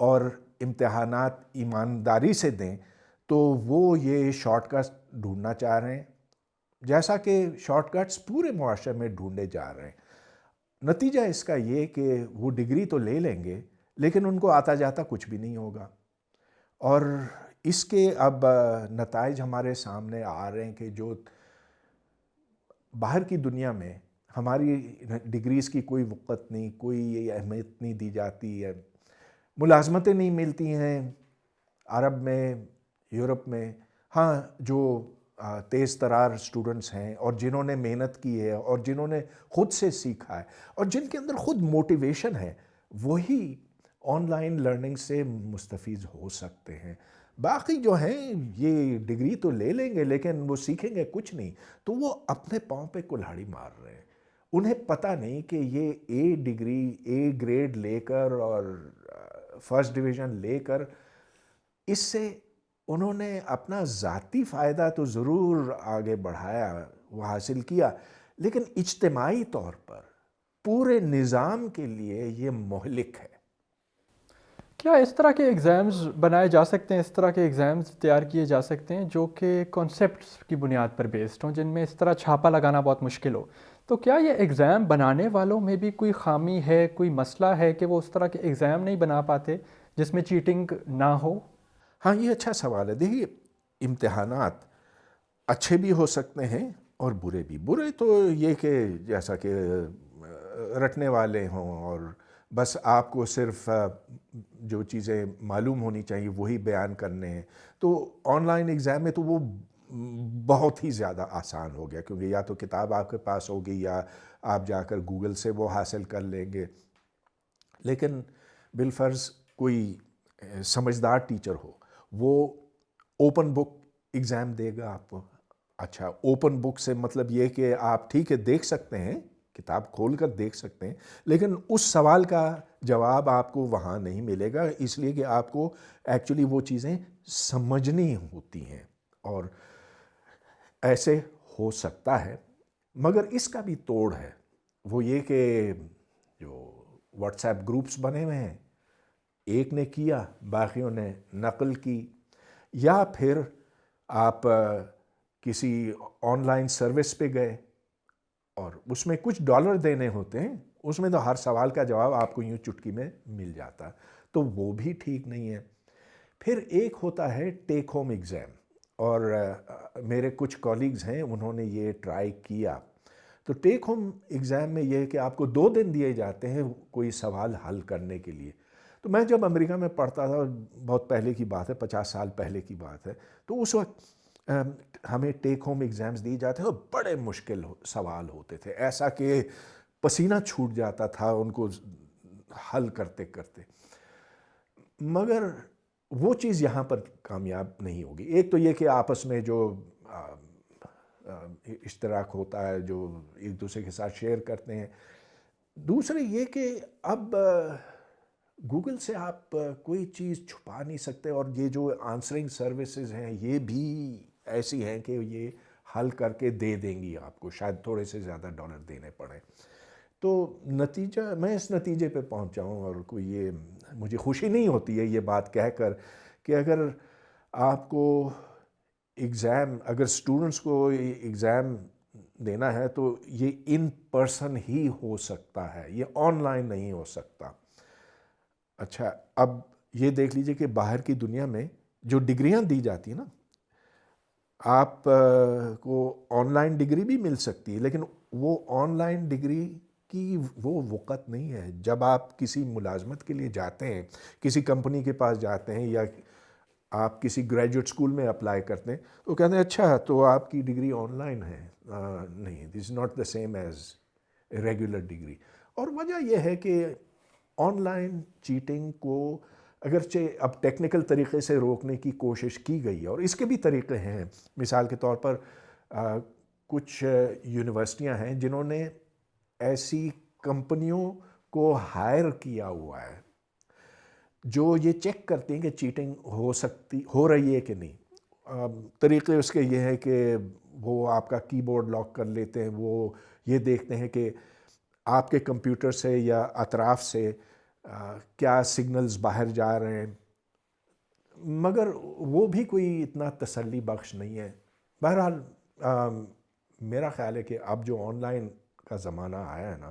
اور امتحانات ایمانداری سے دیں تو وہ یہ شارٹ کٹس ڈھونڈنا چاہ رہے ہیں، جیسا کہ شارٹ کٹس پورے معاشرے میں ڈھونڈے جا رہے ہیں۔ نتیجہ اس کا یہ کہ وہ ڈگری تو لے لیں گے لیکن ان کو آتا جاتا کچھ بھی نہیں ہوگا، اور اس کے اب نتائج ہمارے سامنے آ رہے ہیں کہ جو باہر کی دنیا میں ہماری ڈگریز کی کوئی وقت نہیں، کوئی اہمیت نہیں دی جاتی ہے، ملازمتیں نہیں ملتی ہیں عرب میں، یورپ میں۔ ہاں، جو تیز ترار اسٹوڈنٹس ہیں اور جنہوں نے محنت کی ہے اور جنہوں نے خود سے سیکھا ہے اور جن کے اندر خود موٹیویشن ہے، وہی آن لائن لرننگ سے مستفید ہو سکتے ہیں۔ باقی جو ہیں یہ ڈگری تو لے لیں گے لیکن وہ سیکھیں گے کچھ نہیں، تو وہ اپنے پاؤں پہ کلہاڑی مار رہے ہیں۔ انہیں پتہ نہیں کہ یہ اے ڈگری، اے گریڈ لے کر اور فرسٹ ڈویژن لے کر اس سے انہوں نے اپنا ذاتی فائدہ تو ضرور آگے بڑھایا، وہ حاصل کیا، لیکن اجتماعی طور پر پورے نظام کے لیے یہ مہلک ہے۔ کیا اس طرح کے ایگزامز بنائے جا سکتے ہیں، اس طرح کے ایگزامز تیار کیے جا سکتے ہیں جو کہ کانسیپٹس کی بنیاد پر بیسڈ ہوں، جن میں اس طرح چھاپا لگانا بہت مشکل ہو؟ تو کیا یہ ایگزام بنانے والوں میں بھی کوئی خامی ہے، کوئی مسئلہ ہے کہ وہ اس طرح کے ایگزام نہیں بنا پاتے جس میں چیٹنگ نہ ہو؟ ہاں، یہ اچھا سوال ہے۔ دیکھیے، امتحانات اچھے بھی ہو سکتے ہیں اور برے بھی۔ برے تو یہ کہ جیسا کہ رٹنے والے ہوں اور بس آپ کو صرف جو چیزیں معلوم ہونی چاہیے وہی بیان کرنے ہیں، تو آن لائن ایگزام میں تو وہ بہت ہی زیادہ آسان ہو گیا، کیونکہ یا تو کتاب آپ کے پاس ہوگی یا آپ جا کر گوگل سے وہ حاصل کر لیں گے۔ لیکن بالفرض کوئی سمجھدار ٹیچر ہو، وہ اوپن بک ایگزام دے گا آپ کو۔ اچھا، اوپن بک سے مطلب یہ کہ آپ ٹھیک ہے دیکھ سکتے ہیں، کتاب کھول کر دیکھ سکتے ہیں، لیکن اس سوال کا جواب آپ کو وہاں نہیں ملے گا، اس لیے کہ آپ کو ایکچولی وہ چیزیں سمجھنی ہوتی ہیں، اور ایسے ہو سکتا ہے۔ مگر اس کا بھی توڑ ہے، وہ یہ کہ جو واٹس ایپ گروپس بنے ہوئے ہیں، ایک نے کیا باقیوں نے نقل کی، یا پھر آپ کسی آن لائن سروس پہ گئے اور اس میں کچھ ڈالر دینے ہوتے ہیں، اس میں تو ہر سوال کا جواب آپ کو یوں چٹکی میں مل جاتا، تو وہ بھی ٹھیک نہیں ہے۔ پھر ایک ہوتا ہے ٹیک ہوم ایگزام، اور میرے کچھ کولیگز ہیں انہوں نے یہ ٹرائی کیا۔ تو ٹیک ہوم ایگزام میں یہ ہے کہ آپ کو 2 دن دیے جاتے ہیں کوئی سوال حل کرنے کے لیے۔ تو میں جب امریکہ میں پڑھتا تھا، بہت پہلے کی بات ہے، 50 سال پہلے کی بات ہے، تو اس وقت ہمیں ٹیک ہوم ایگزامز دیے جاتے ہیں، بڑے مشکل سوال ہوتے تھے، ایسا کہ پسینہ چھوٹ جاتا تھا ان کو حل کرتے کرتے۔ مگر وہ چیز یہاں پر کامیاب نہیں ہوگی۔ ایک تو یہ کہ آپس میں جو اشتراک ہوتا ہے، جو ایک دوسرے کے ساتھ شیئر کرتے ہیں۔ دوسرے یہ کہ اب گوگل سے آپ کوئی چیز چھپا نہیں سکتے، اور یہ جو آنسرنگ سروسز ہیں یہ بھی ایسی ہیں کہ یہ حل کر کے دے دیں گی آپ کو، شاید تھوڑے سے زیادہ ڈالر دینے پڑیں۔ تو نتیجہ، میں اس نتیجے پہ پہنچا ہوں، اور کوئی یہ مجھے خوشی نہیں ہوتی ہے یہ بات کہہ کر کہ اگر آپ کو ایگزام، اگر اسٹوڈنٹس کو ایگزام دینا ہے تو یہ ان پرسن ہی ہو سکتا ہے، یہ آن لائن نہیں ہو سکتا۔ اچھا، اب یہ دیکھ لیجئے کہ باہر کی دنیا میں جو ڈگریاں دی جاتی ہیں نا، آپ کو آن لائن ڈگری بھی مل سکتی ہے، لیکن وہ آن لائن ڈگری کی وہ وقت نہیں ہے۔ جب آپ کسی ملازمت کے لیے جاتے ہیں، کسی کمپنی کے پاس جاتے ہیں، یا آپ کسی گریجویٹ اسکول میں اپلائی کرتے ہیں، تو کہتے ہیں اچھا تو آپ کی ڈگری آن لائن ہے۔ نہیں، this is not the same as regular degree. اور وجہ یہ ہے کہ آن لائن چیٹنگ کو اگرچہ اب ٹیکنیکل طریقے سے روکنے کی کوشش کی گئی ہے، اور اس کے بھی طریقے ہیں۔ مثال کے طور پر کچھ یونیورسٹیاں ہیں جنہوں نے ایسی کمپنیوں کو ہائر کیا ہوا ہے جو یہ چیک کرتی ہیں کہ چیٹنگ ہو رہی ہے کہ نہیں۔ طریقے اس کے یہ ہے کہ وہ آپ کا کی بورڈ لاک کر لیتے ہیں، وہ یہ دیکھتے ہیں کہ آپ کے کمپیوٹر سے یا اطراف سے کیا سگنلز باہر جا رہے ہیں، مگر وہ بھی کوئی اتنا تسلی بخش نہیں ہے۔ بہرحال میرا خیال ہے کہ اب جو آن لائن کا زمانہ آیا ہے نا،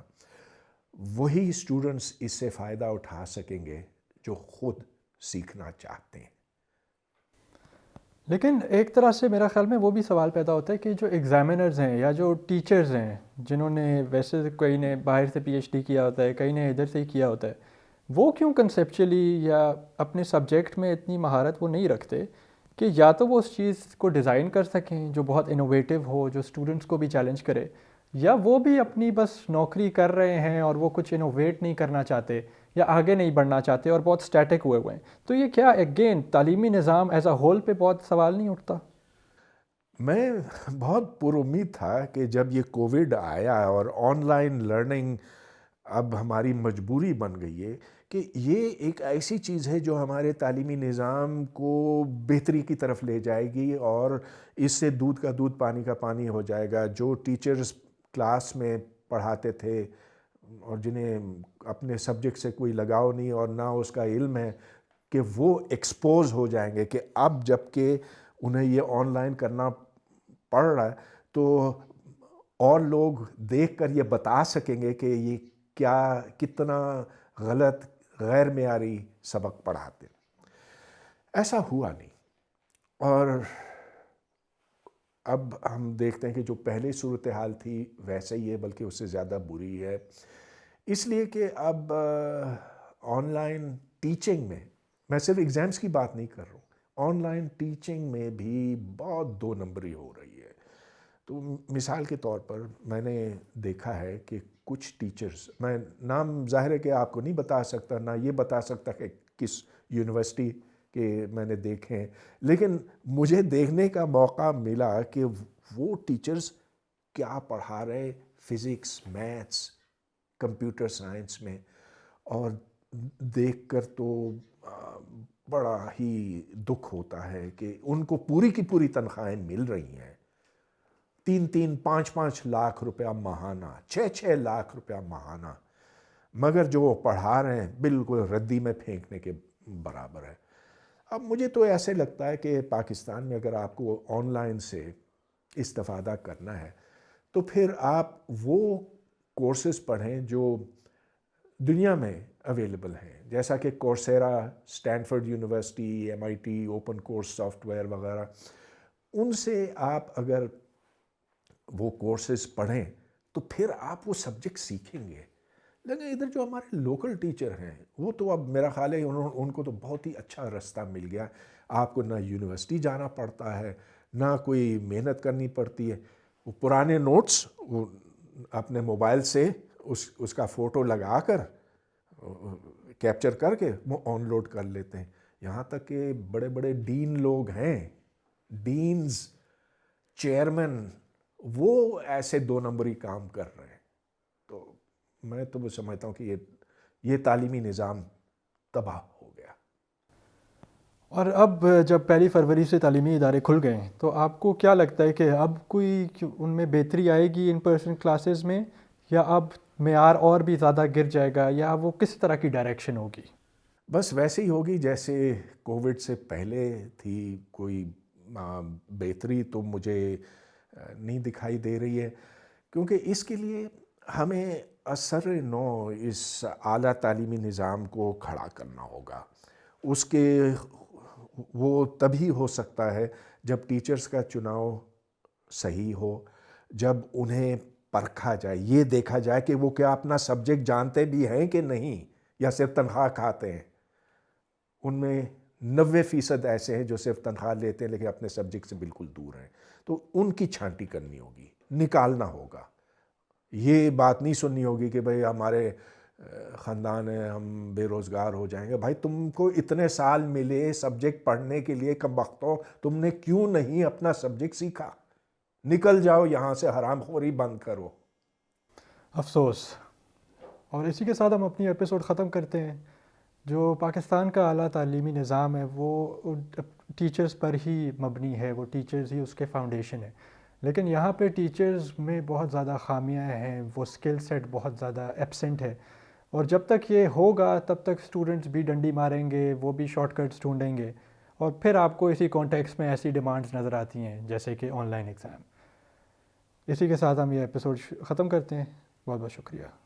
وہی اسٹوڈنٹس اس سے فائدہ اٹھا سکیں گے جو خود سیکھنا چاہتے ہیں۔ لیکن ایک طرح سے میرا خیال میں وہ بھی سوال پیدا ہوتا ہے کہ جو ایگزامینرز ہیں یا جو ٹیچرز ہیں جنہوں نے ویسے کئی نے باہر سے پی ایچ ڈی کیا ہوتا ہے، کئی نے ادھر سے ہی کیا ہوتا ہے، وہ کیوں کنسیپچولی یا اپنے سبجیکٹ میں اتنی مہارت وہ نہیں رکھتے کہ یا تو وہ اس چیز کو ڈیزائن کر سکیں جو بہت انوویٹیو ہو، جو اسٹوڈنٹس کو بھی چیلنج کرے، یا وہ بھی اپنی بس نوکری کر رہے ہیں اور وہ کچھ انوویٹ نہیں کرنا چاہتے یا آگے نہیں بڑھنا چاہتے اور بہت اسٹیٹک ہوئے ہیں۔ تو یہ کیا اگین تعلیمی نظام ایز اے ہول پہ بہت سوال نہیں اٹھتا؟ میں بہت پر امید تھا کہ جب یہ کووڈ آیا اور آن لائن لرننگ اب ہماری مجبوری بن گئی ہے، کہ یہ ایک ایسی چیز ہے جو ہمارے تعلیمی نظام کو بہتری کی طرف لے جائے گی، اور اس سے دودھ کا دودھ پانی کا پانی ہو جائے گا۔ جو ٹیچرز کلاس میں پڑھاتے تھے اور جنہیں اپنے سبجیکٹ سے کوئی لگاؤ نہیں اور نہ اس کا علم ہے، کہ وہ ایکسپوز ہو جائیں گے کہ اب جب کہ انہیں یہ آن لائن کرنا پڑ رہا ہے تو اور لوگ دیکھ کر یہ بتا سکیں گے کہ یہ کتنا غلط غیر معیاری سبق پڑھاتے۔ ایسا ہوا نہیں، اور اب ہم دیکھتے ہیں کہ جو پہلے صورتحال تھی ویسے ہی ہے، بلکہ اس سے زیادہ بری ہے، اس لیے کہ اب آن لائن ٹیچنگ میں صرف ایگزامز کی بات نہیں کر رہا ہوں، آن لائن ٹیچنگ میں بھی بہت دو نمبری ہو رہی ہے۔ تو مثال کے طور پر میں نے دیکھا ہے کہ کچھ ٹیچرز، میں نام ظاہر ہے کہ آپ کو نہیں بتا سکتا، نہ یہ بتا سکتا کہ کس یونیورسٹی کے میں نے دیکھے ہیں، لیکن مجھے دیکھنے کا موقع ملا کہ وہ ٹیچرز کیا پڑھا رہے فزکس، میتھس، کمپیوٹر سائنس میں، اور دیکھ کر تو بڑا ہی دکھ ہوتا ہے کہ ان کو پوری کی پوری تنخواہیں مل رہی ہیں، 3-3، 5-5 لاکھ روپیہ ماہانہ، 6-6 لاکھ روپیہ ماہانہ، مگر جو وہ پڑھا رہے ہیں بالکل ردی میں پھینکنے کے برابر ہے۔ اب مجھے تو ایسے لگتا ہے کہ پاکستان میں اگر آپ کو آن لائن سے استفادہ کرنا ہے تو پھر آپ وہ کورسز پڑھیں جو دنیا میں اویلیبل ہیں، جیسا کہ کورسیرا، Stanford university, MIT، open course soft where وغیرہ۔ ان سے آپ اگر وہ کورسز پڑھیں تو پھر آپ وہ سبجیکٹ سیکھیں گے۔ لیکن ادھر جو ہمارے لوکل ٹیچر ہیں وہ تو اب میرا خیال ہے ان کو تو بہت ہی اچھا رستہ مل گیا، آپ کو نہ یونیورسٹی جانا پڑتا ہے، نہ کوئی محنت کرنی پڑتی ہے، وہ پرانے نوٹس وہ اپنے موبائل سے اس کا فوٹو لگا کر کیپچر کر کے وہ آن لوڈ کر لیتے ہیں۔ یہاں تک کہ بڑے بڑے ڈین لوگ ہیں، ڈینز، چیئرمین، وہ ایسے دو نمبری کام کر رہے ہیں۔ تو میں تو وہ سمجھتا ہوں کہ یہ تعلیمی نظام تباہ ہو گیا۔ اور اب جب 1 فروری سے تعلیمی ادارے کھل گئے ہیں تو آپ کو کیا لگتا ہے کہ اب کوئی ان میں بہتری آئے گی ان پرسن کلاسز میں، یا اب معیار اور بھی زیادہ گر جائے گا، یا وہ کس طرح کی ڈائریکشن ہوگی؟ بس ویسے ہی ہوگی جیسے کووڈ سے پہلے تھی، کوئی بہتری تو مجھے نہیں دکھائی دے رہی ہے، کیونکہ اس کے لیے ہمیں اثر نو اس اعلیٰ تعلیمی نظام کو کھڑا کرنا ہوگا۔ اس کے وہ تبھی ہو سکتا ہے جب ٹیچرز کا چناؤ صحیح ہو، جب انہیں پرکھا جائے، یہ دیکھا جائے کہ وہ کیا اپنا سبجیکٹ جانتے بھی ہیں کہ نہیں، یا صرف تنخواہ کھاتے ہیں۔ ان میں 90% ایسے ہیں جو صرف تنخواہ لیتے ہیں لیکن اپنے سبجیکٹ سے بالکل دور ہیں، تو ان کی چھانٹی کرنی ہوگی، نکالنا ہوگا۔ یہ بات نہیں سننی ہوگی کہ بھئی ہمارے خاندان ہے، ہم بے روزگار ہو جائیں گے۔ بھائی تم کو اتنے سال ملے سبجیکٹ پڑھنے کے لیے، کم وقتوں تم نے کیوں نہیں اپنا سبجیکٹ سیکھا؟ نکل جاؤ یہاں سے، حرام خوری بند کرو۔ افسوس۔ اور اسی کے ساتھ ہم اپنی ایپیسوڈ ختم کرتے ہیں۔ جو پاکستان کا اعلیٰ تعلیمی نظام ہے وہ ٹیچرز پر ہی مبنی ہے، وہ ٹیچرز ہی اس کے فاؤنڈیشن ہے، لیکن یہاں پہ ٹیچرز میں بہت زیادہ خامیاں ہیں، وہ اسکل سیٹ بہت زیادہ ایبسنٹ ہے۔ اور جب تک یہ ہوگا تب تک اسٹوڈنٹس بھی ڈنڈی ماریں گے، وہ بھی شارٹ کٹس ڈھونڈیں گے، اور پھر آپ کو اسی کانٹیکس میں ایسی ڈیمانڈز نظر آتی ہیں جیسے کہ آن لائن ایگزام۔ اسی کے ساتھ ہم یہ ایپیسوڈ ختم کرتے ہیں۔ بہت بہت شکریہ۔